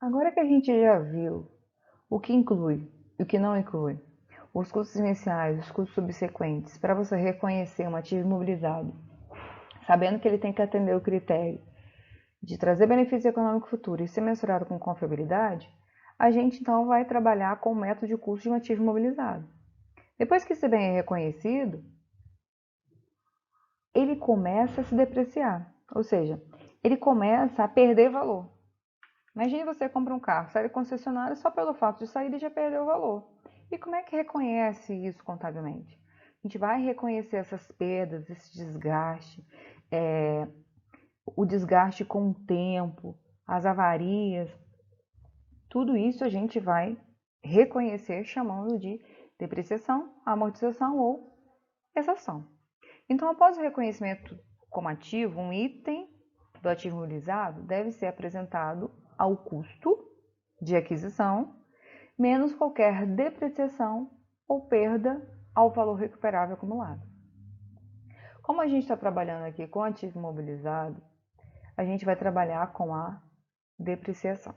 Agora que a gente já viu o que inclui e o que não inclui, os custos iniciais, os custos subsequentes, para você reconhecer um ativo imobilizado, sabendo que ele tem que atender o critério de trazer benefício econômico futuro e ser mensurado com confiabilidade, a gente então vai trabalhar com o método de custo de um ativo imobilizado. Depois que esse bem é reconhecido, ele começa a se depreciar, ou seja, ele começa a perder valor. Imagine você compra um carro, sai da concessionária só pelo fato de sair ele já perdeu o valor. E como é que reconhece isso contabilmente? A gente vai reconhecer essas perdas, esse desgaste, o desgaste com o tempo, as avarias, tudo isso a gente vai reconhecer chamando de depreciação, amortização ou exação. Então, após o reconhecimento como ativo, um item do ativo imobilizado deve ser apresentado ao custo de aquisição, menos qualquer depreciação ou perda ao valor recuperável acumulado. Como a gente está trabalhando aqui com ativo imobilizado, a gente vai trabalhar com a depreciação.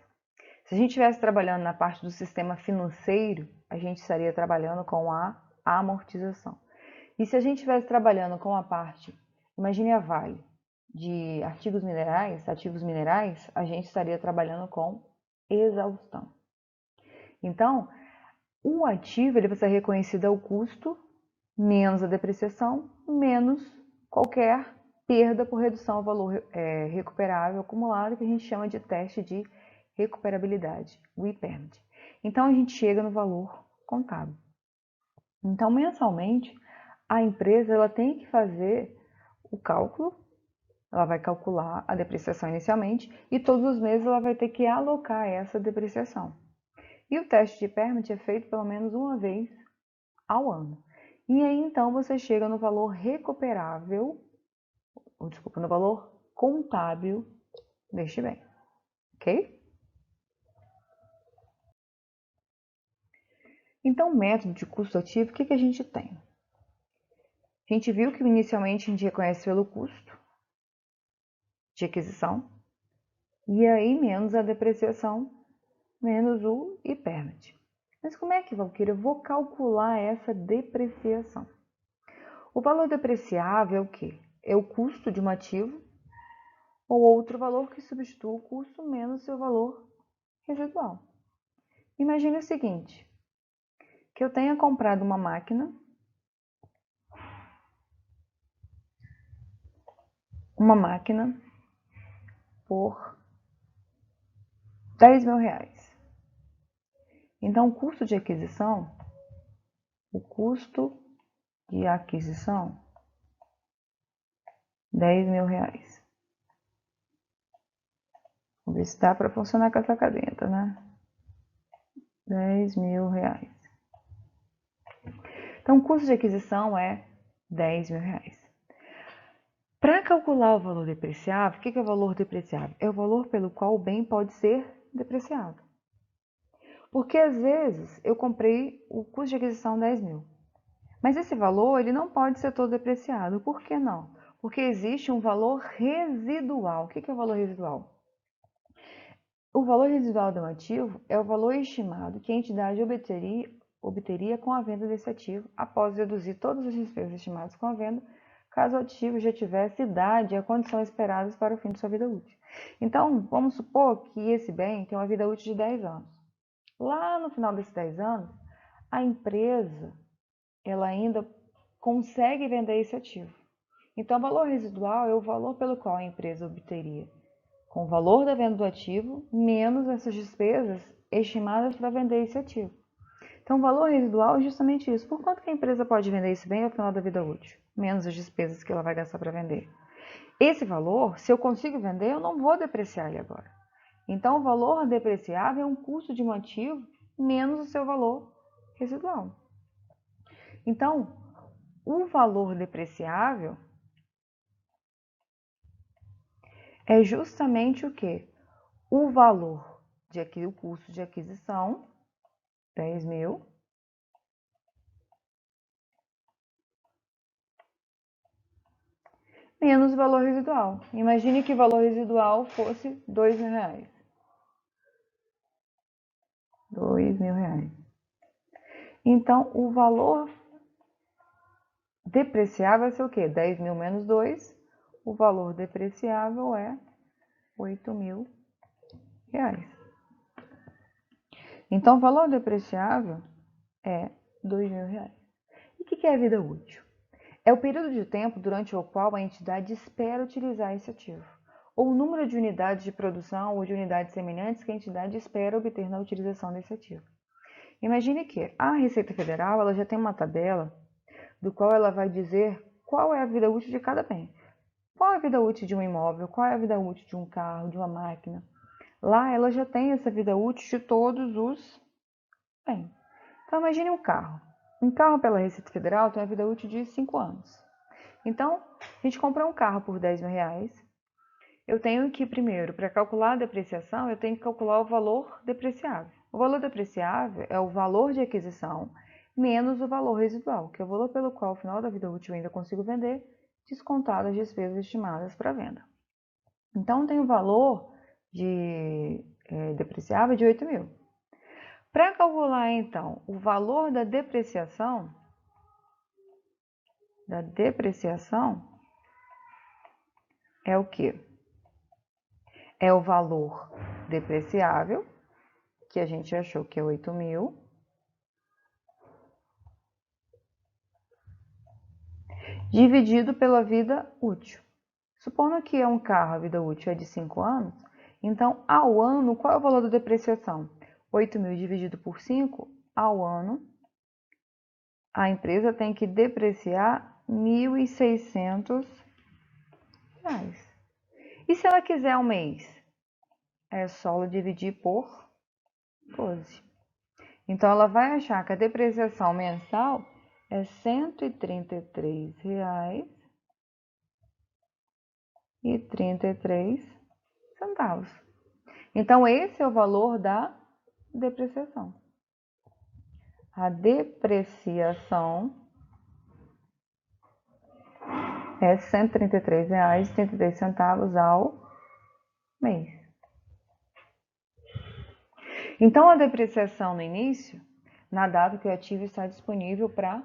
Se a gente estivesse trabalhando na parte do sistema financeiro, a gente estaria trabalhando com a amortização. E se a gente estivesse trabalhando com a parte, imagine a Vale, de ativos minerais, a gente estaria trabalhando com exaustão. Então, o ativo ele vai ser reconhecido ao custo, menos a depreciação, menos qualquer perda por redução ao valor recuperável acumulado, que a gente chama de teste de recuperabilidade, o impairment. Então, a gente chega no valor contábil. Então, mensalmente, a empresa ela tem que fazer o cálculo, ela vai calcular a depreciação inicialmente e todos os meses ela vai ter que alocar essa depreciação. E o teste de impairment é feito pelo menos uma vez ao ano. E aí então você chega no valor recuperável, no valor contábil deste bem, ok? Então, o método de custo ativo, o que a gente tem? A gente viu que inicialmente a gente reconhece pelo custo de aquisição, e aí menos a depreciação, menos o impairment. Mas como é que, Valquíria, eu vou calcular essa depreciação? O valor depreciável é o quê? É o custo de um ativo ou outro valor que substitua o custo menos seu valor residual. Imagine o seguinte, que eu tenha comprado uma máquina por R$ 10.000. Então, o custo de aquisição, R$ 10.000. Vamos ver se dá para funcionar com essa cadenta, né? R$ 10.000. Então, o custo de aquisição é R$ 10.000. Para calcular o valor depreciável, o que é o valor depreciável? É o valor pelo qual o bem pode ser depreciado. Porque às vezes eu comprei o custo de aquisição 10 mil, mas esse valor ele não pode ser todo depreciado. Por que não? Porque existe um valor residual. O que é o valor residual? O valor residual de um ativo é o valor estimado que a entidade obteria com a venda desse ativo, após reduzir todas as despesas estimadas com a venda, caso o ativo já tivesse idade e a condição esperadas para o fim de sua vida útil. Então, vamos supor que esse bem tem uma vida útil de 10 anos. Lá no final desses 10 anos, a empresa ela ainda consegue vender esse ativo. Então, o valor residual é o valor pelo qual a empresa obteria com o valor da venda do ativo, menos essas despesas estimadas para vender esse ativo. Então, o valor residual é justamente isso. Por quanto que a empresa pode vender esse bem ao final da vida útil? Menos as despesas que ela vai gastar para vender. Esse valor, se eu consigo vender, eu não vou depreciar ele agora. Então, o valor depreciável é um custo de um ativo menos o seu valor residual. Então, o valor depreciável é justamente o que? O valor o custo de aquisição, 10 mil, menos o valor residual. Imagine que o valor residual fosse R$ 2.000. R$ 2.000. Então, o valor depreciável vai ser o quê? 10.000 menos 2. O valor depreciável é R$ 8.000. Então, o valor depreciável é R$ 2.000. E o que é a vida útil? É o período de tempo durante o qual a entidade espera utilizar esse ativo, ou o número de unidades de produção ou de unidades semelhantes que a entidade espera obter na utilização desse ativo. Imagine que a Receita Federal ela já tem uma tabela do qual ela vai dizer qual é a vida útil de cada bem. Qual é a vida útil de um imóvel, qual é a vida útil de um carro, de uma máquina. Lá ela já tem essa vida útil de todos os bens. Então imagine um carro. Um carro pela Receita Federal tem uma vida útil de 5 anos. Então, a gente compra um carro por R$ 10.000. Eu tenho que, primeiro, para calcular a depreciação, eu tenho que calcular o valor depreciável. O valor depreciável é o valor de aquisição menos o valor residual, que é o valor pelo qual, ao final da vida útil, eu ainda consigo vender, descontado as despesas estimadas para venda. Então, tem o valor depreciável de 8.000. Para calcular, então, o valor da depreciação é o quê? É o valor depreciável, que a gente achou que é 8.000, dividido pela vida útil. Supondo que é um carro, a vida útil é de 5 anos, então, ao ano, qual é o valor da depreciação? 8.000 dividido por 5, ao ano, a empresa tem que depreciar R$ 1.600. E se ela quiser um mês? É só dividir por 12. Então, ela vai achar que a depreciação mensal é R$ 133,33. Então, esse é o valor da depreciação. A depreciação é R$ 133,33 ao mês. Então, a depreciação no início, na data que o ativo está disponível para...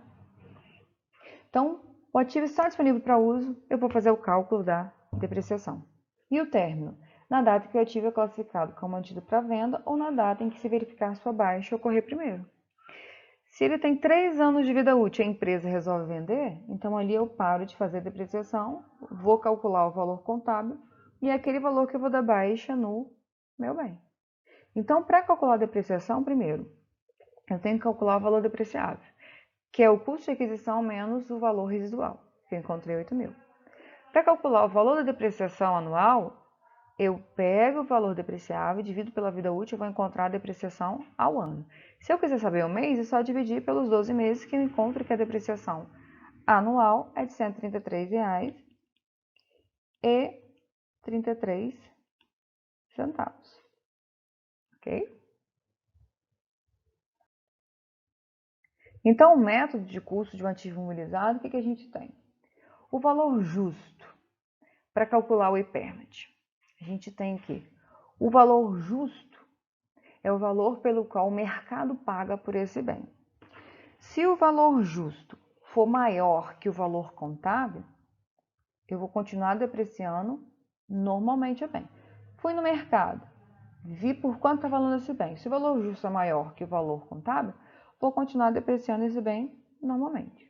Então, o ativo está disponível para uso, eu vou fazer o cálculo da depreciação. E o término? Na data que o ativo é classificado como mantido para venda ou na data em que se verificar sua baixa ocorrer primeiro. Se ele tem 3 anos de vida útil e a empresa resolve vender, então ali eu paro de fazer depreciação, vou calcular o valor contábil e é aquele valor que eu vou dar baixa no meu bem. Então, para calcular a depreciação, primeiro, eu tenho que calcular o valor depreciável, que é o custo de aquisição menos o valor residual, que eu encontrei 8.000. Para calcular o valor da depreciação anual, eu pego o valor depreciável, divido pela vida útil e vou encontrar a depreciação ao ano. Se eu quiser saber o mês, é só dividir pelos 12 meses que eu encontro que a depreciação anual é de R$ 133,33. Ok? Então, o método de custo de um ativo imobilizado, o que a gente tem? O valor justo para calcular o impairment. A gente tem aqui o valor justo é o valor pelo qual o mercado paga por esse bem. Se o valor justo for maior que o valor contábil, eu vou continuar depreciando normalmente o bem. Fui no mercado, vi por quanto está valendo esse bem. Se o valor justo é maior que o valor contábil, vou continuar depreciando esse bem normalmente.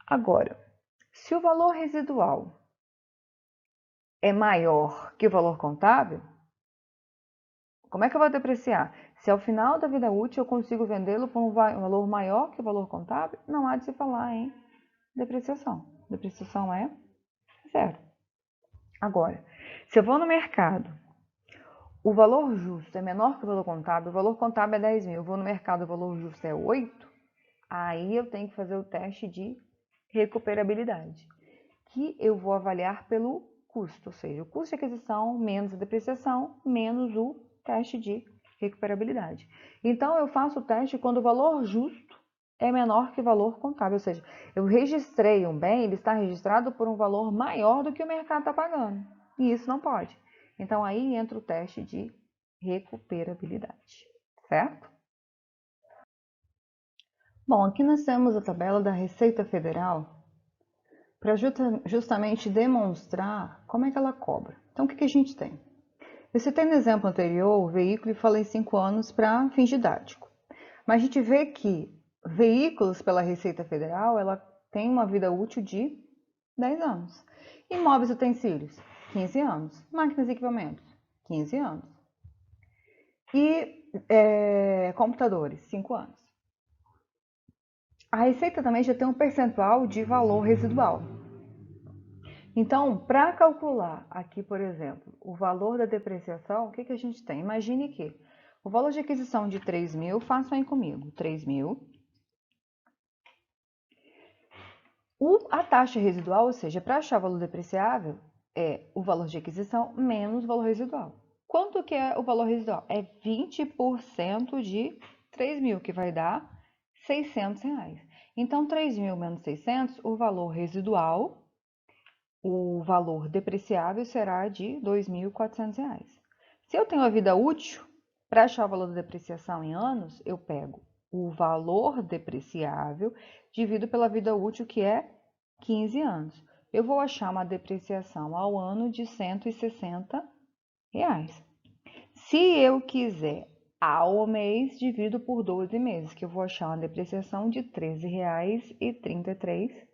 Agora, se o valor residual é maior que o valor contábil, como é que eu vou depreciar? Se ao final da vida útil eu consigo vendê-lo por um valor maior que o valor contábil, não há de se falar em depreciação. Depreciação é zero. Agora, se eu vou no mercado, o valor justo é menor que o valor contábil é 10.000, eu vou no mercado, o valor justo é 8, aí eu tenho que fazer o teste de recuperabilidade, que eu vou avaliar pelo custo, ou seja, o custo de aquisição menos a depreciação, menos o teste de recuperabilidade. Então, eu faço o teste quando o valor justo é menor que o valor contábil, ou seja, eu registrei um bem, ele está registrado por um valor maior do que o mercado está pagando, e isso não pode. Então, aí entra o teste de recuperabilidade. certo? Bom, aqui nós temos a tabela da Receita Federal para justamente demonstrar como é que ela cobra. Então, o que a gente tem? Eu citei no exemplo anterior o veículo e falei 5 anos para fins didáticos. Mas a gente vê que veículos pela Receita Federal, ela tem uma vida útil de 10 anos. Imóveis e utensílios, 15 anos. Máquinas e equipamentos, 15 anos. E computadores, 5 anos. A Receita também já tem um percentual de valor residual. Então, para calcular aqui, por exemplo, o valor da depreciação, o que a gente tem? Imagine que o valor de aquisição de 3 mil, façam aí comigo, 3 mil. A taxa residual, ou seja, para achar o valor depreciável, é o valor de aquisição menos o valor residual. Quanto que é o valor residual? É 20% de 3 mil, que vai dar 600 reais. Então, 3 mil menos 600, o valor residual, o valor depreciável será de 2.400 reais. Se eu tenho a vida útil, para achar o valor da depreciação em anos, eu pego o valor depreciável dividido pela vida útil, que é 15 anos. Eu vou achar uma depreciação ao ano de 160 reais. Se eu quiser ao mês, divido por 12 meses, que eu vou achar uma depreciação de R$ 13,33.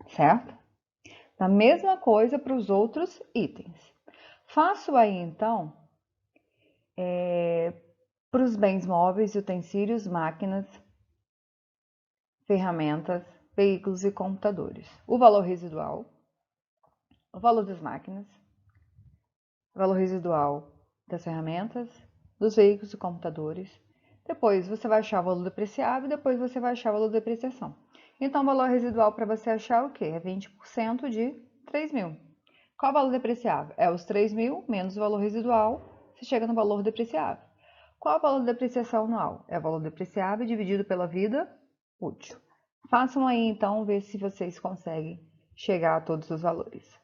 Certo? A mesma coisa para os outros itens. Faço aí, então, para os bens móveis, utensílios, máquinas, ferramentas, veículos e computadores. O valor residual, o valor das máquinas, o valor residual das ferramentas, dos veículos e computadores. Depois você vai achar o valor depreciável e depois você vai achar o valor de depreciação. Então, o valor residual para você achar o quê? É 20% de 3 mil. Qual o valor depreciável? É os 3 mil menos o valor residual, você chega no valor depreciável. Qual o valor de depreciação anual? É o valor depreciável dividido pela vida útil. Façam aí, então, ver se vocês conseguem chegar a todos os valores.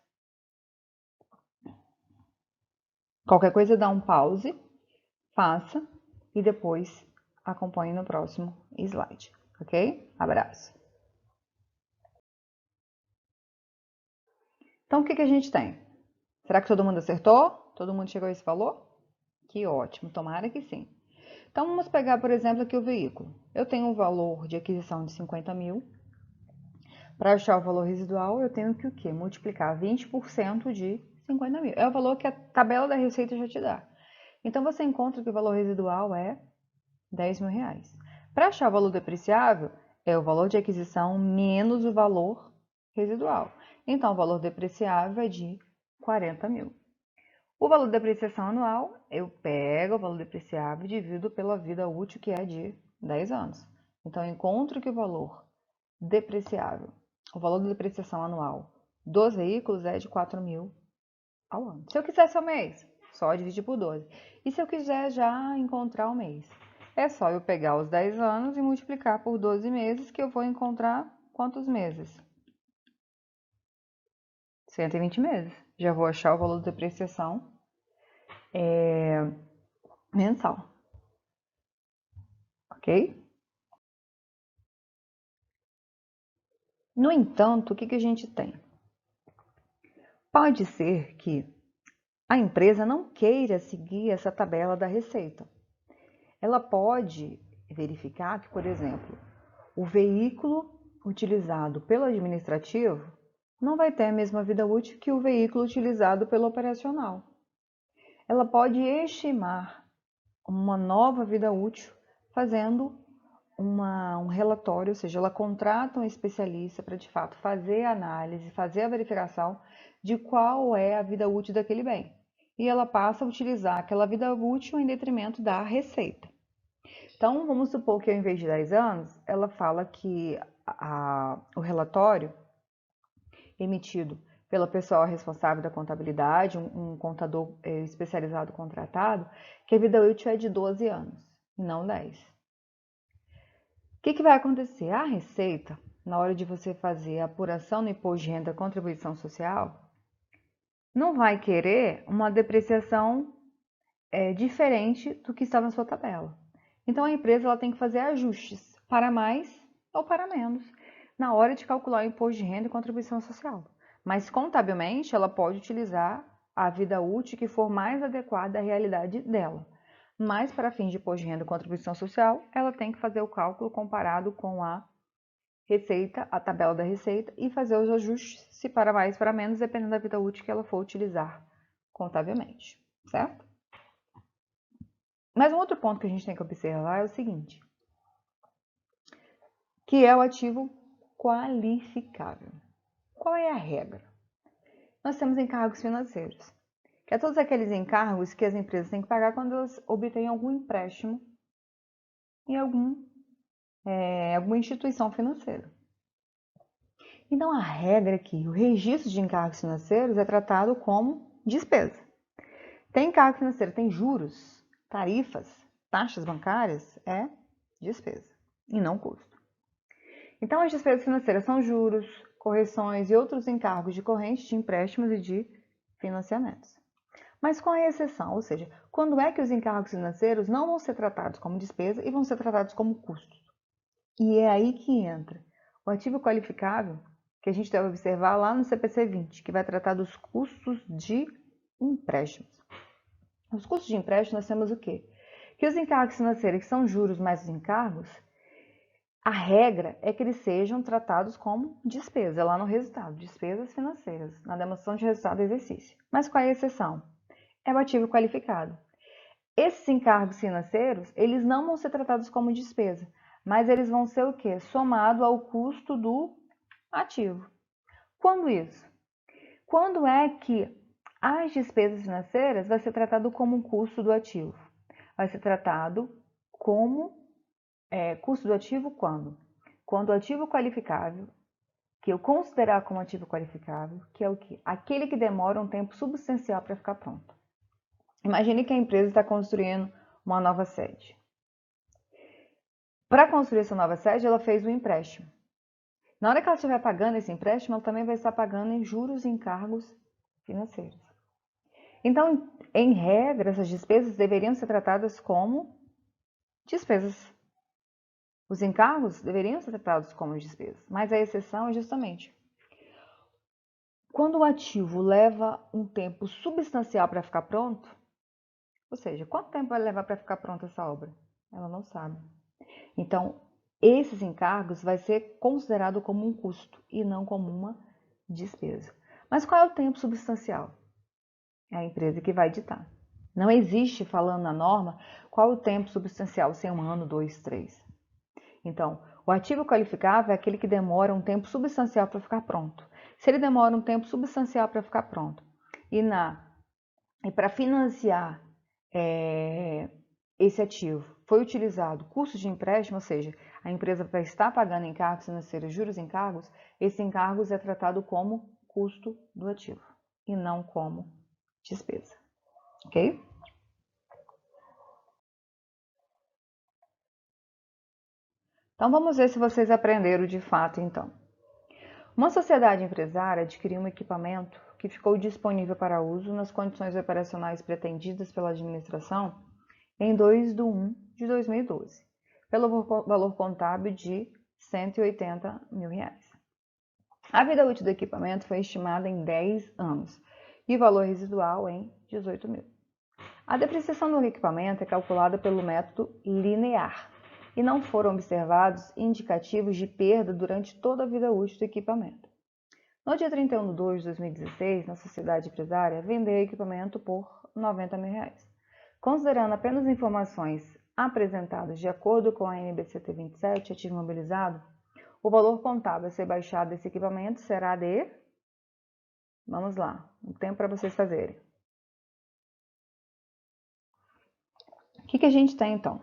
Qualquer coisa, dá um pause, faça e depois acompanhe no próximo slide, ok? Abraço! Então, o que a gente tem? Será que todo mundo acertou? Todo mundo chegou a esse valor? Que ótimo, tomara que sim. Então, vamos pegar, por exemplo, aqui o veículo. Eu tenho um valor de aquisição de 50 mil. Para achar o valor residual, eu tenho que o quê? Multiplicar 20% de 50 mil. É o valor que a tabela da receita já te dá. Então, você encontra que o valor residual é 10 mil reais. Para achar o valor depreciável, é o valor de aquisição menos o valor residual. Então, o valor depreciável é de 40 mil. O valor de depreciação anual, eu pego o valor depreciável e divido pela vida útil, que é de 10 anos. Então, eu encontro que o valor depreciável, o valor de depreciação anual dos veículos é de 4 mil ao ano. Se eu quisesse ao mês, só dividir por 12. E se eu quiser já encontrar o mês? É só eu pegar os 10 anos e multiplicar por 12 meses, que eu vou encontrar quantos meses? 120 meses. Já vou achar o valor de depreciação mensal. Ok? No entanto, o que a gente tem? Pode ser que a empresa não queira seguir essa tabela da receita. Ela pode verificar que, por exemplo, o veículo utilizado pelo administrativo não vai ter a mesma vida útil que o veículo utilizado pelo operacional. Ela pode estimar uma nova vida útil fazendo um relatório, ou seja, ela contrata um especialista para de fato fazer a análise, fazer a verificação de qual é a vida útil daquele bem. E ela passa a utilizar aquela vida útil em detrimento da receita. Então, vamos supor que ao invés de 10 anos, ela fala que o relatório emitido pela pessoa responsável da contabilidade, um contador especializado contratado, que a vida útil é de 12 anos, e não 10. O que vai acontecer? A Receita, na hora de você fazer a apuração no imposto de renda e contribuição social, não vai querer uma depreciação diferente do que está na sua tabela. Então a empresa ela tem que fazer ajustes para mais ou para menos na hora de calcular o imposto de renda e contribuição social. Mas contabilmente ela pode utilizar a vida útil que for mais adequada à realidade dela. Mas para fins de imposto de renda e contribuição social, ela tem que fazer o cálculo comparado com a receita, a tabela da receita, e fazer os ajustes, se para mais ou para menos, dependendo da vida útil que ela for utilizar contabilmente, certo? Mas um outro ponto que a gente tem que observar é o seguinte, que é o ativo qualificável. Qual é a regra? Nós temos encargos financeiros, que é todos aqueles encargos que as empresas têm que pagar quando elas obtêm algum empréstimo em alguma instituição financeira. Então, a regra é que o registro de encargos financeiros é tratado como despesa. Tem encargo financeiro, tem juros, tarifas, taxas bancárias, é despesa e não custo. Então, as despesas financeiras são juros, correções e outros encargos decorrentes de empréstimos e de financiamentos. Mas com a exceção, ou seja, quando é que os encargos financeiros não vão ser tratados como despesa e vão ser tratados como custos? E é aí que entra o ativo qualificável, que a gente deve observar lá no CPC 20, que vai tratar dos custos de empréstimos. Os custos de empréstimo nós temos o quê? Que os encargos financeiros, que são juros mais os encargos, a regra é que eles sejam tratados como despesa, lá no resultado, despesas financeiras, na demonstração de resultado do exercício. Mas qual é a exceção? É o ativo qualificado. Esses encargos financeiros, eles não vão ser tratados como despesa, mas eles vão ser o quê? Somado ao custo do ativo. Quando isso? Quando é que as despesas financeiras vai ser tratado como um custo do ativo? Vai ser tratado como custo do ativo quando? Quando o ativo qualificável, que eu considerar como ativo qualificável, que é o quê? Aquele que demora um tempo substancial para ficar pronto. Imagine que a empresa está construindo uma nova sede. Para construir essa nova sede, ela fez um empréstimo. Na hora que ela estiver pagando esse empréstimo, ela também vai estar pagando em juros e encargos financeiros. Então, em regra, essas despesas deveriam ser tratadas como despesas. Os encargos deveriam ser tratados como despesas, mas a exceção é justamente quando o ativo leva um tempo substancial para ficar pronto, ou seja, quanto tempo vai levar para ficar pronta essa obra? Ela não sabe. Então, esses encargos vai ser considerado como um custo e não como uma despesa. Mas qual é o tempo substancial? É a empresa que vai ditar. Não existe, falando na norma, qual o tempo substancial, se é 1 ano, 2, 3. Então, o ativo qualificável é aquele que demora um tempo substancial para ficar pronto. Se ele demora um tempo substancial para ficar pronto e para financiar esse ativo foi utilizado custo de empréstimo, ou seja, a empresa vai estar pagando encargos financeiros, juros e encargos, esse encargos é tratado como custo do ativo e não como despesa, ok? Então vamos ver se vocês aprenderam de fato então. Uma sociedade empresária adquiriu um equipamento que ficou disponível para uso nas condições operacionais pretendidas pela administração em 2/1 de 2012, pelo valor contábil de R$ 180 mil. A vida útil do equipamento foi estimada em 10 anos e o valor residual em 18 mil. A depreciação do equipamento é calculada pelo método linear e não foram observados indicativos de perda durante toda a vida útil do equipamento. No dia 31 de 2 de 2016, a sociedade empresária vendeu o equipamento por R$ 90 mil. Considerando apenas informações apresentadas de acordo com a NBCT 27, ativo imobilizado, o valor contábil a ser baixado desse equipamento será de... Vamos lá, um tempo para vocês fazerem. O que a gente tem então?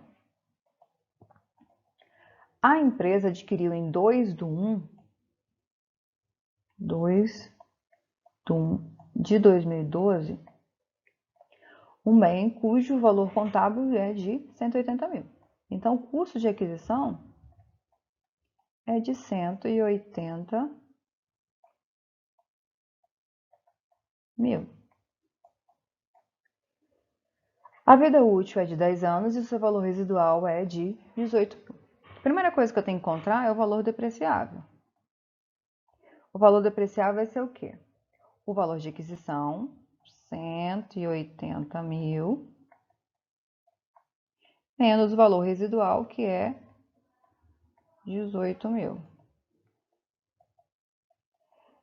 A empresa adquiriu em 2/1 de 2012 um bem cujo valor contábil é de 180 mil. Então, o custo de aquisição é de 180 mil. A vida útil é de 10 anos e o seu valor residual é de 18 mil. A primeira coisa que eu tenho que encontrar é o valor depreciável. O valor depreciável vai ser o quê? O valor de aquisição, 180 mil, menos o valor residual, que é 18 mil.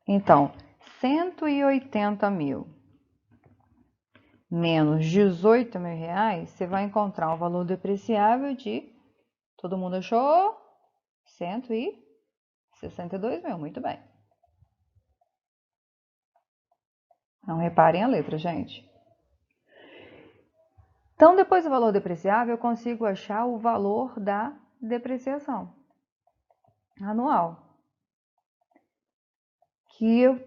Então, 180 mil menos 18 mil reais, você vai encontrar um valor depreciável de, todo mundo achou? 162 mil, muito bem. Não reparem a letra, gente. Então, depois do valor depreciável, eu consigo achar o valor da depreciação anual, que eu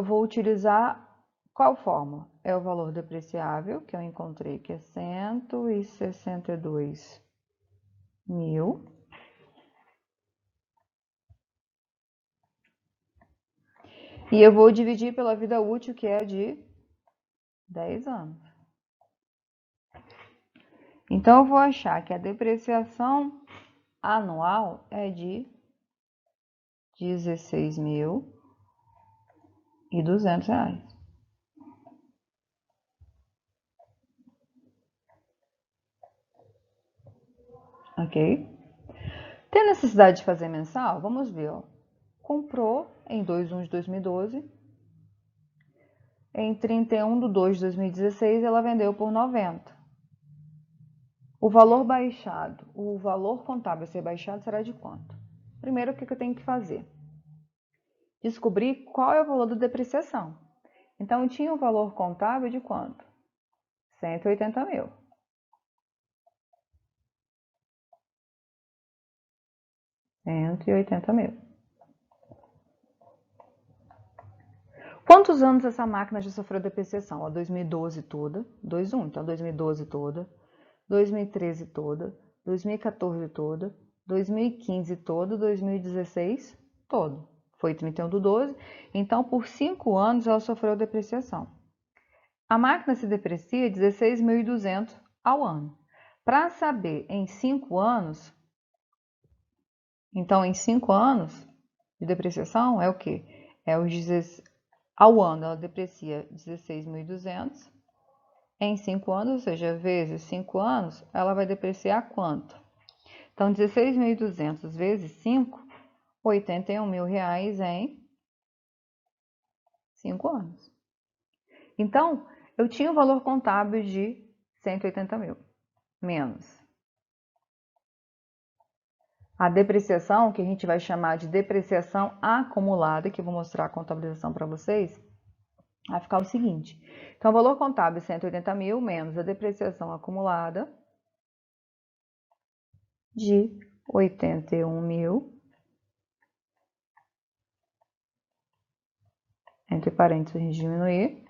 vou utilizar qual fórmula? É o valor depreciável, que eu encontrei, que é 162 mil. E eu vou dividir pela vida útil, que é de 10 anos. Então, eu vou achar que a depreciação anual é de 16.200 reais. Ok? Tem necessidade de fazer mensal? Vamos ver. Ó. Comprou em 2/1 de 2012. Em 31/2 de 2016, ela vendeu por 90. O valor baixado, o valor contábil a ser baixado será de quanto? Primeiro, o que eu tenho que fazer? Descobrir qual é o valor da depreciação. Então, eu tinha um valor contábil de quanto? 180 mil. Quantos anos essa máquina já sofreu depreciação? A 2012 toda, 2/1, então 2012 toda, 2013 toda, 2014 toda, 2015 todo, 2016 todo. Foi 31/12, então por 5 anos ela sofreu depreciação. A máquina se deprecia 16.200 ao ano. Para saber em 5 anos, então em 5 anos de depreciação é o quê? É os 16, ao ano ela deprecia 16.200. Em 5 anos, ou seja, vezes 5 anos, ela vai depreciar quanto? Então, 16.200 vezes 5, 81 mil reais em 5 anos. Então, eu tinha um valor contábil de 180 mil, menos a depreciação, que a gente vai chamar de depreciação acumulada, que eu vou mostrar a contabilização para vocês, vai ficar o seguinte. Então, o valor contábil 180 mil menos a depreciação acumulada de 81 mil, entre parênteses a gente diminuir.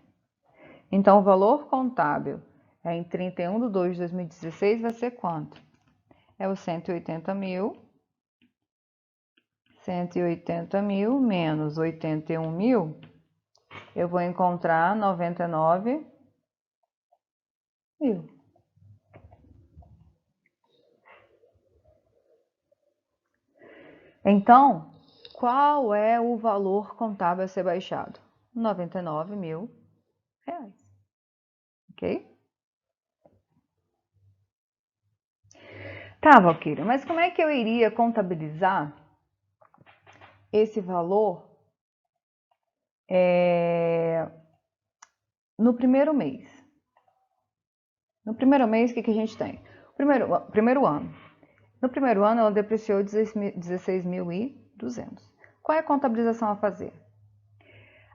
Então, o valor contábil em 31/2 de 2016 vai ser quanto? É o 180 mil. 180 mil menos 81 mil, eu vou encontrar 99 mil. Então, qual é o valor contábil a ser baixado? 99 mil reais. Ok? Tá, Valquíria, mas como é que eu iria contabilizar esse valor no primeiro mês? No primeiro mês, o que a gente tem? Primeiro ano. No primeiro ano, ela depreciou 16.200. Qual é a contabilização a fazer?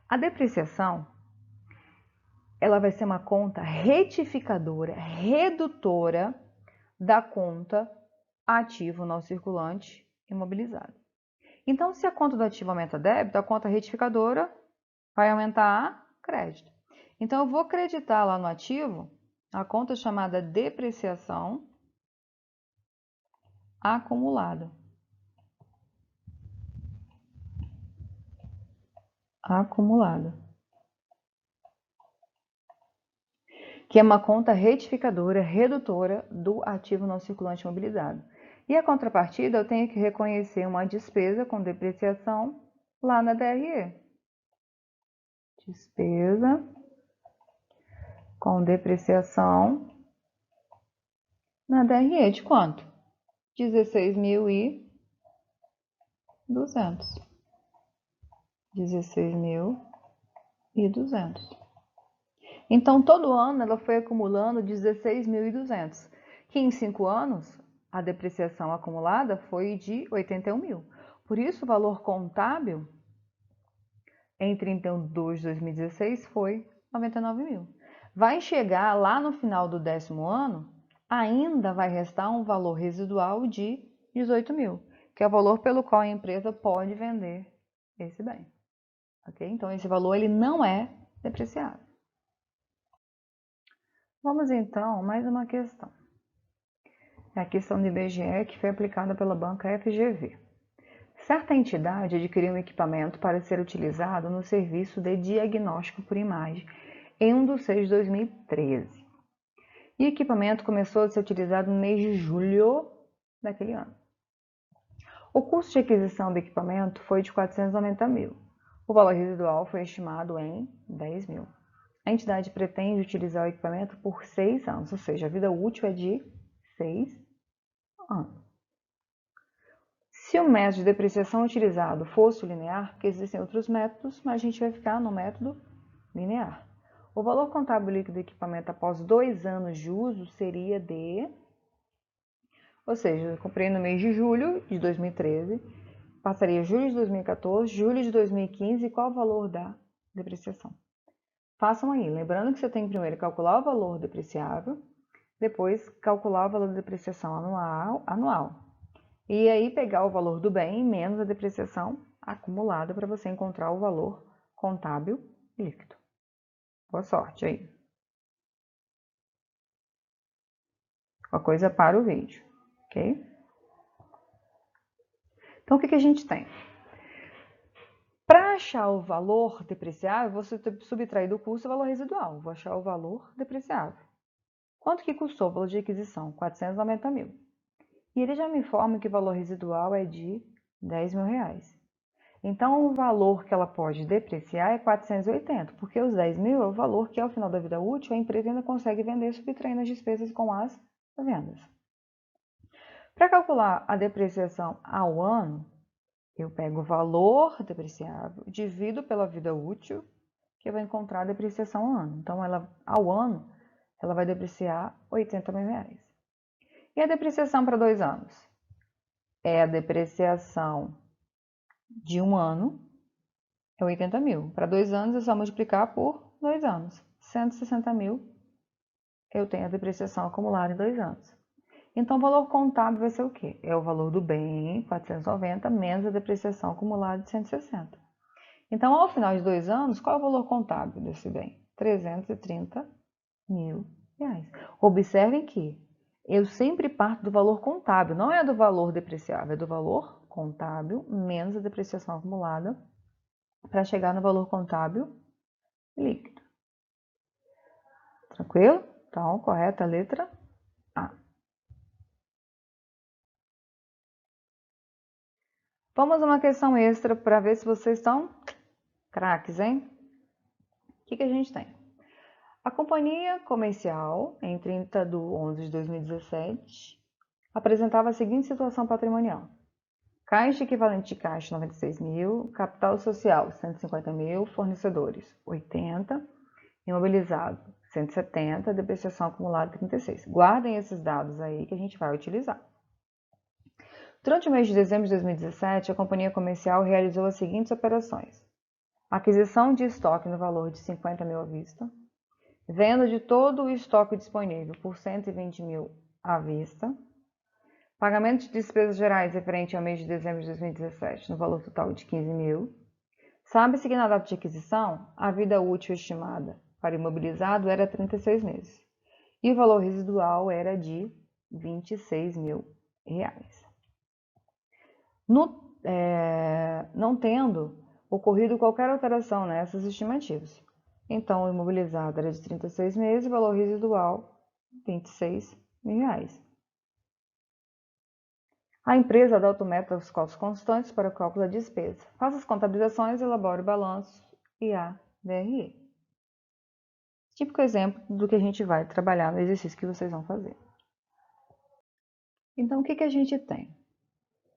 A depreciação, ela vai ser uma conta retificadora, redutora da conta ativo não circulante imobilizado. Então, se a conta do ativo aumenta débito, a conta retificadora vai aumentar a crédito. Então, eu vou creditar lá no ativo a conta chamada depreciação acumulada. O que é uma conta retificadora redutora do ativo não circulante imobilizado. E a contrapartida, eu tenho que reconhecer uma despesa com depreciação lá na DRE. Despesa com depreciação na DRE de quanto? 16.200. 16.200. Então, todo ano ela foi acumulando 16.200, que em 5 anos a depreciação acumulada foi de 81 mil. Por isso, o valor contábil em 31 de 2016 foi 99 mil. Vai chegar lá no final do 10º ano, ainda vai restar um valor residual de 18 mil, que é o valor pelo qual a empresa pode vender esse bem. Okay? Então, esse valor ele não é depreciável. Vamos então a mais uma questão. É a questão do IBGE que foi aplicada pela banca FGV. Certa entidade adquiriu um equipamento para ser utilizado no serviço de diagnóstico por imagem em 1 de 6 de 2013. E o equipamento começou a ser utilizado no mês de julho daquele ano. O custo de aquisição do equipamento foi de 490 mil. O valor residual foi estimado em 10 mil. A entidade pretende utilizar o equipamento por 6 anos, ou seja, a vida útil é de 6 anos. Se o método de depreciação utilizado fosse linear, porque existem outros métodos, mas a gente vai ficar no método linear. O valor contábil líquido do equipamento após 2 anos de uso seria de... Ou seja, eu comprei no mês de julho de 2013, passaria julho de 2014, julho de 2015, e qual o valor da depreciação? Façam aí, lembrando que você tem que primeiro calcular o valor depreciável, depois calcular o valor de depreciação anual. E aí pegar o valor do bem menos a depreciação acumulada para você encontrar o valor contábil líquido. Boa sorte aí. Uma coisa para o vídeo, ok? Então, o que a gente tem? Para achar o valor depreciável, você subtrai do custo o valor residual. Vou achar o valor depreciável. Quanto que custou o valor de aquisição? 490 mil. E ele já me informa que o valor residual é de 10 mil reais. Então, o valor que ela pode depreciar é 480, porque os 10 mil é o valor que, ao final da vida útil, a empresa ainda consegue vender subtraindo as despesas com as vendas. Para calcular a depreciação ao ano, eu pego o valor depreciável, divido pela vida útil, que eu vou encontrar a depreciação ao ano. Então, ao ano, ela vai depreciar 80 mil reais. E a depreciação para 2 anos? É a depreciação de 1 ano, é 80 mil. Para 2 anos, é só multiplicar por 2 anos. 160 mil, eu tenho a depreciação acumulada em 2 anos. Então, o valor contábil vai ser o quê? É o valor do bem, 490, menos a depreciação acumulada de 160. Então, ao final de 2 anos, qual é o valor contábil desse bem? 330 mil reais. Observem que eu sempre parto do valor contábil, não é do valor depreciável, é do valor contábil menos a depreciação acumulada para chegar no valor contábil líquido. Tranquilo? Então, correta a letra A. Vamos a uma questão extra para ver se vocês estão craques, hein? O que a gente tem? A companhia comercial, em 30 de 11 de 2017, apresentava a seguinte situação patrimonial. Caixa equivalente de caixa, 96 mil, capital social, 150 mil, fornecedores, 80, imobilizado, 170, depreciação acumulada, 36. Guardem esses dados aí que a gente vai utilizar. Durante o mês de dezembro de 2017, a companhia comercial realizou as seguintes operações. Aquisição de estoque no valor de 50 mil à vista, venda de todo o estoque disponível por 120 mil à vista, pagamento de despesas gerais referente ao mês de dezembro de 2017 no valor total de 15 mil. Sabe-se que na data de aquisição, a vida útil estimada para imobilizado era 36 meses e o valor residual era de 26 mil reais. Não tendo ocorrido qualquer alteração nessas estimativas, Então, o imobilizado era de 36 meses, valor residual, R$ 26.000. A empresa adota o método dos custos constantes para o cálculo da despesa. Faça as contabilizações, elabore o balanço e a DRE. Típico exemplo do que a gente vai trabalhar no exercício que vocês vão fazer. Então, o que a gente tem?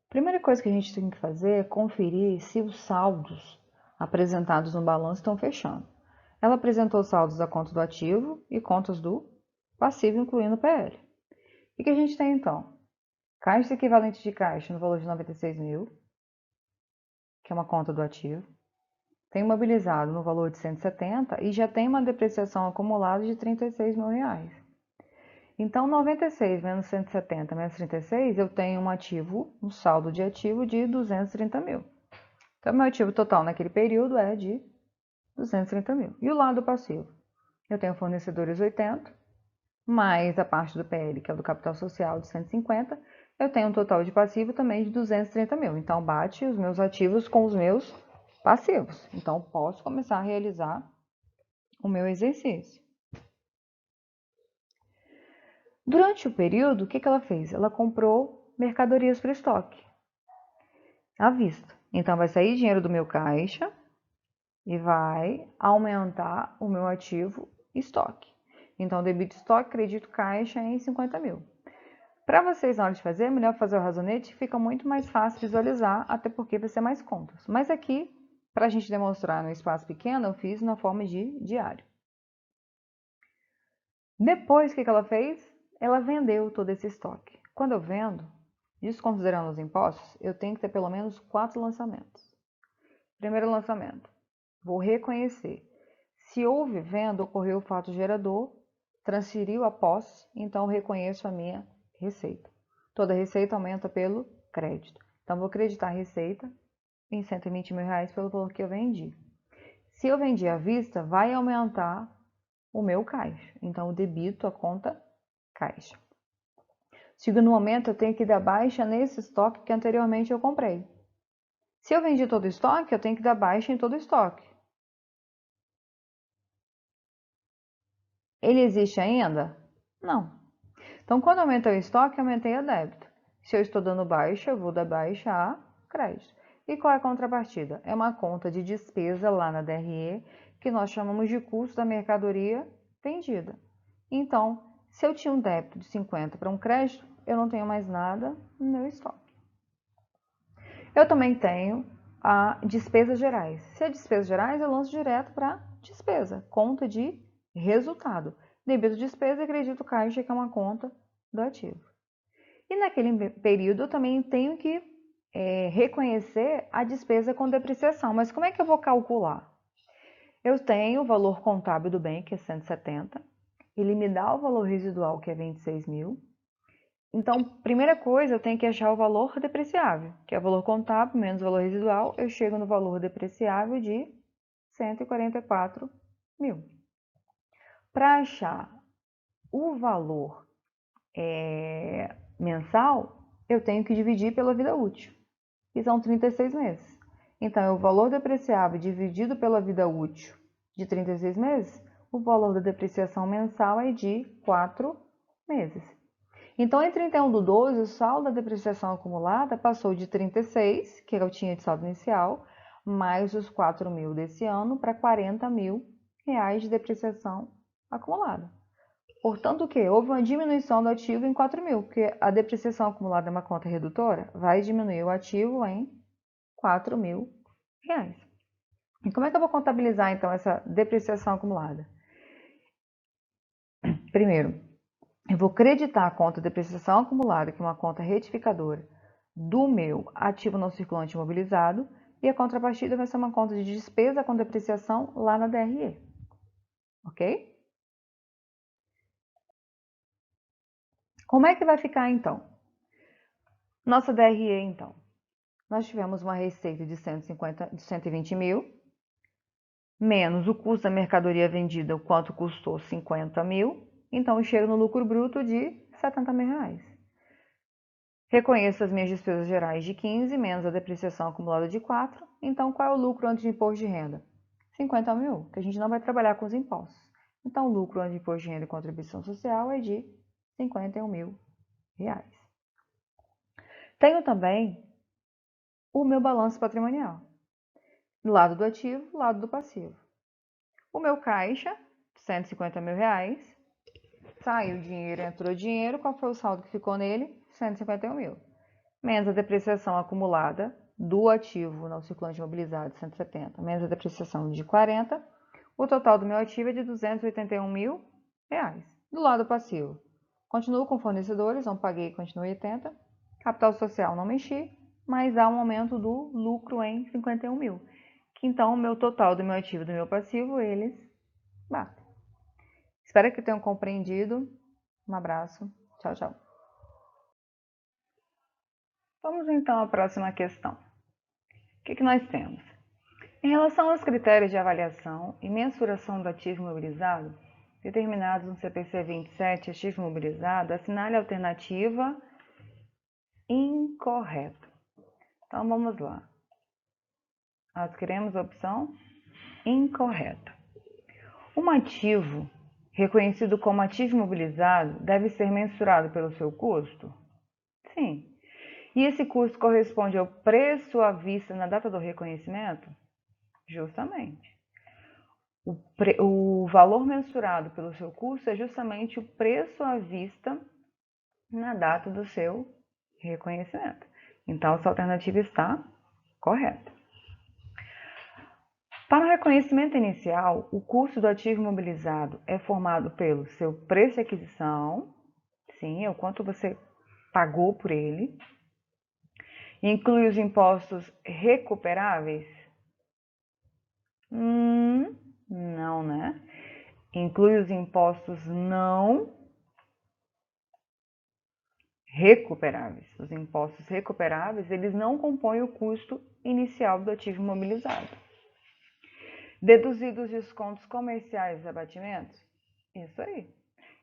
A primeira coisa que a gente tem que fazer é conferir se os saldos apresentados no balanço estão fechando. Ela apresentou os saldos da conta do ativo e contas do passivo, incluindo o PL. O que a gente tem então? Caixa equivalente de caixa no valor de 96 mil, que é uma conta do ativo. Tem imobilizado no valor de 170 e já tem uma depreciação acumulada de 36 mil reais. Então, 96 menos 170 menos 36, eu tenho um saldo de ativo de 230 mil. Então, meu ativo total naquele período é de 230 mil. E o lado passivo? Eu tenho fornecedores 80, mais a parte do PL, que é o do capital social, de 150. Eu tenho um total de passivo também de 230 mil. Então, bate os meus ativos com os meus passivos. Então, posso começar a realizar o meu exercício. Durante o período, o que ela fez? Ela comprou mercadorias para estoque, à vista. Então, vai sair dinheiro do meu caixa e vai aumentar o meu ativo estoque. Então, debito estoque, crédito caixa em 50 mil. Para vocês, na hora de fazer, é melhor fazer o razonete, fica muito mais fácil visualizar, até porque vai ser mais contas. Mas aqui, para a gente demonstrar no espaço pequeno, eu fiz na forma de diário. Depois, o que ela fez? Ela vendeu todo esse estoque. Quando eu vendo, desconsiderando os impostos, eu tenho que ter pelo menos 4 lançamentos. Primeiro lançamento, vou reconhecer. Se houve venda, ocorreu o fato gerador, transferiu a posse, então eu reconheço a minha receita. Toda receita aumenta pelo crédito. Então, vou creditar a receita em 120 mil reais pelo valor que eu vendi. Se eu vendi à vista, vai aumentar o meu caixa. Então, eu debito a conta caixa. Segundo momento, eu tenho que dar baixa nesse estoque que anteriormente eu comprei. Se eu vendi todo o estoque, eu tenho que dar baixa em todo o estoque. Ele existe ainda? Não. Então, quando eu aumentei o estoque, eu aumentei a débito. Se eu estou dando baixa, eu vou dar baixa a crédito. E qual é a contrapartida? É uma conta de despesa lá na DRE, que nós chamamos de custo da mercadoria vendida. Então, se eu tinha um débito de 50 para um crédito, eu não tenho mais nada no meu estoque. Eu também tenho a despesas gerais. Se é despesas gerais, eu lanço direto para despesa, conta de resultado. Débito despesa e crédito caixa, que é uma conta do ativo. E naquele período eu também tenho que reconhecer a despesa com depreciação. Mas como é que eu vou calcular? Eu tenho o valor contábil do bem, que é 170, ele me dá o valor residual, que é 26 mil. Então, primeira coisa, eu tenho que achar o valor depreciável, que é o valor contábil menos o valor residual. Eu chego no valor depreciável de 144 mil. Para achar o valor mensal, eu tenho que dividir pela vida útil, que são 36 meses. Então, o valor depreciável dividido pela vida útil de 36 meses, o valor da depreciação mensal é de 4 meses. Então, em 31/12, o saldo da depreciação acumulada passou de 36, que eu tinha de saldo inicial, mais os 4 mil desse ano, para 40 mil reais de depreciação acumulada. Portanto, o que? Houve uma diminuição do ativo em 4 mil, porque a depreciação acumulada é uma conta redutora, vai diminuir o ativo em 4 mil reais. E como é que eu vou contabilizar, então, essa depreciação acumulada? Primeiro, eu vou creditar a conta de depreciação acumulada, que é uma conta retificadora, do meu ativo não circulante imobilizado, e a contrapartida vai ser uma conta de despesa com depreciação lá na DRE. Ok? Como é que vai ficar, então? Nossa DRE, então. Nós tivemos uma receita de 120 mil, menos o custo da mercadoria vendida, o quanto custou 50 mil, então eu chego no lucro bruto de 70 mil reais. Reconheço as minhas despesas gerais de 15, menos a depreciação acumulada de 4, então qual é o lucro antes de imposto de renda? 50 mil, que a gente não vai trabalhar com os impostos. Então, o lucro antes de imposto de renda e contribuição social é de 51 mil reais. Tenho também o meu balanço patrimonial. Lado do ativo, lado do passivo. O meu caixa, 150 mil reais. Saiu dinheiro, entrou dinheiro. Qual foi o saldo que ficou nele? 151 mil. Menos a depreciação acumulada do ativo no circulante imobilizado, 170. Menos a depreciação de 40. O total do meu ativo é de 281 mil reais. Do lado passivo, continuo com fornecedores, não paguei, continuo em 80. Capital social, não mexi, mas há um aumento do lucro em 51 mil. Que então o meu total do meu ativo e do meu passivo, eles batem. Espero que tenham compreendido. Um abraço. Tchau, tchau. Vamos então à próxima questão. O que nós temos? Em relação aos critérios de avaliação e mensuração do ativo imobilizado, determinados no CPC 27, ativo imobilizado, assinale a alternativa incorreta. Então, vamos lá. Nós queremos a opção incorreta. Um ativo reconhecido como ativo imobilizado deve ser mensurado pelo seu custo? Sim. E esse custo corresponde ao preço à vista na data do reconhecimento? Justamente. O valor mensurado pelo seu custo é justamente o preço à vista na data do seu reconhecimento. Então, essa alternativa está correta. Para o reconhecimento inicial, o custo do ativo imobilizado é formado pelo seu preço de aquisição, sim, é o quanto você pagou por ele, inclui os impostos recuperáveis? Não, né? Inclui os impostos não recuperáveis. Os impostos recuperáveis, eles não compõem o custo inicial do ativo imobilizado. Deduzidos os descontos comerciais e abatimentos? Isso aí.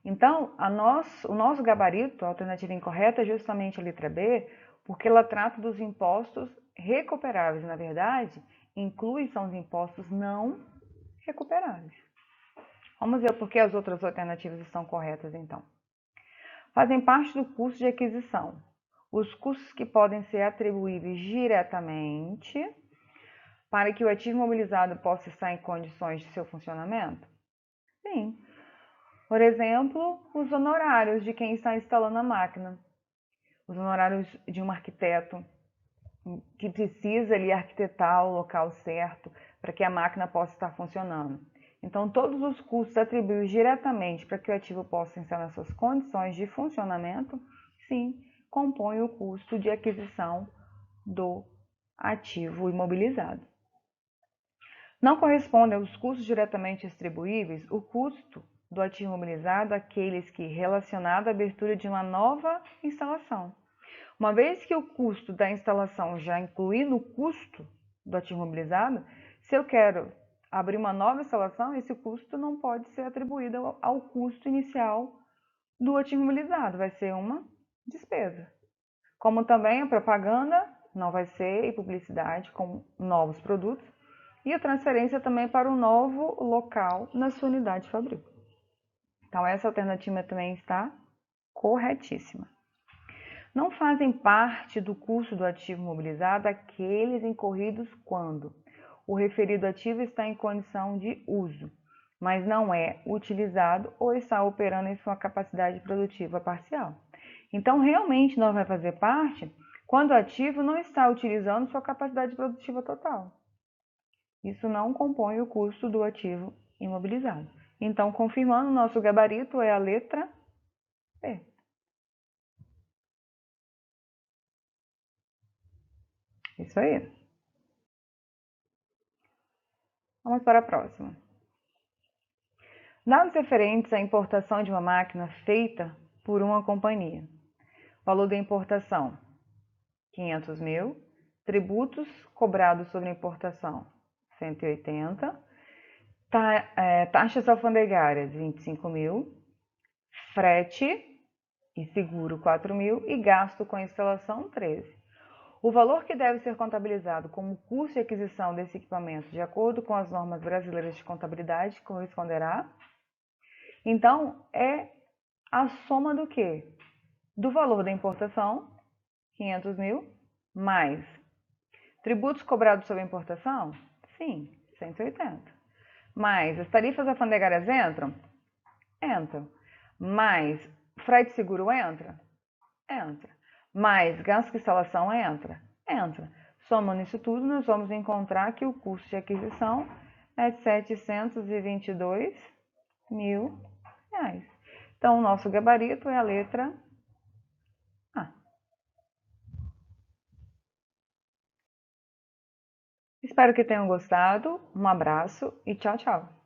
Então, o nosso gabarito, a alternativa incorreta, é justamente a letra B, porque ela trata dos impostos recuperáveis. Na verdade, são os impostos não recuperáveis. Vamos ver por que as outras alternativas estão corretas, então. Fazem parte do custo de aquisição. Os custos que podem ser atribuíveis diretamente para que o ativo imobilizado possa estar em condições de seu funcionamento? Sim. Por exemplo, os honorários de quem está instalando a máquina. Os honorários de um arquiteto que precisa ali arquitetar o local certo para que a máquina possa estar funcionando. Então, todos os custos atribuídos diretamente para que o ativo possa estar nas suas condições de funcionamento, sim, compõem o custo de aquisição do ativo imobilizado. Não corresponde aos custos diretamente distribuíveis o custo do ativo imobilizado àqueles que relacionado à abertura de uma nova instalação. Uma vez que o custo da instalação já inclui no custo do ativo imobilizado, se eu quero abrir uma nova instalação, esse custo não pode ser atribuído ao custo inicial do ativo imobilizado, vai ser uma despesa. Como também a propaganda não vai ser, e publicidade com novos produtos, e a transferência também para um novo local na sua unidade de fabrico. Então, essa alternativa também está corretíssima. Não fazem parte do custo do ativo imobilizado aqueles incorridos quando o referido ativo está em condição de uso, mas não é utilizado ou está operando em sua capacidade produtiva parcial. Então, realmente não vai fazer parte quando o ativo não está utilizando sua capacidade produtiva total. Isso não compõe o custo do ativo imobilizado. Então, confirmando, nosso gabarito é a letra B. Isso aí. Vamos para a próxima. Dados referentes à importação de uma máquina feita por uma companhia. Valor da importação, 500 mil. Tributos cobrados sobre a importação, 180. Taxas alfandegárias, 25 mil. Frete e seguro, 4 mil. E gasto com instalação, 13. O valor que deve ser contabilizado como custo de aquisição desse equipamento, de acordo com as normas brasileiras de contabilidade, corresponderá. Então, é a soma do quê? Do valor da importação, 500 mil, mais tributos cobrados sobre a importação? Sim, 180. Mais as tarifas alfandegárias entram? Entram. Mais frete seguro entra? Entra. Mais gasto de instalação entra? Entra. Somando isso tudo, nós vamos encontrar que o custo de aquisição é de 722 mil reais. Então, o nosso gabarito é a letra A. Espero que tenham gostado. Um abraço e tchau, tchau.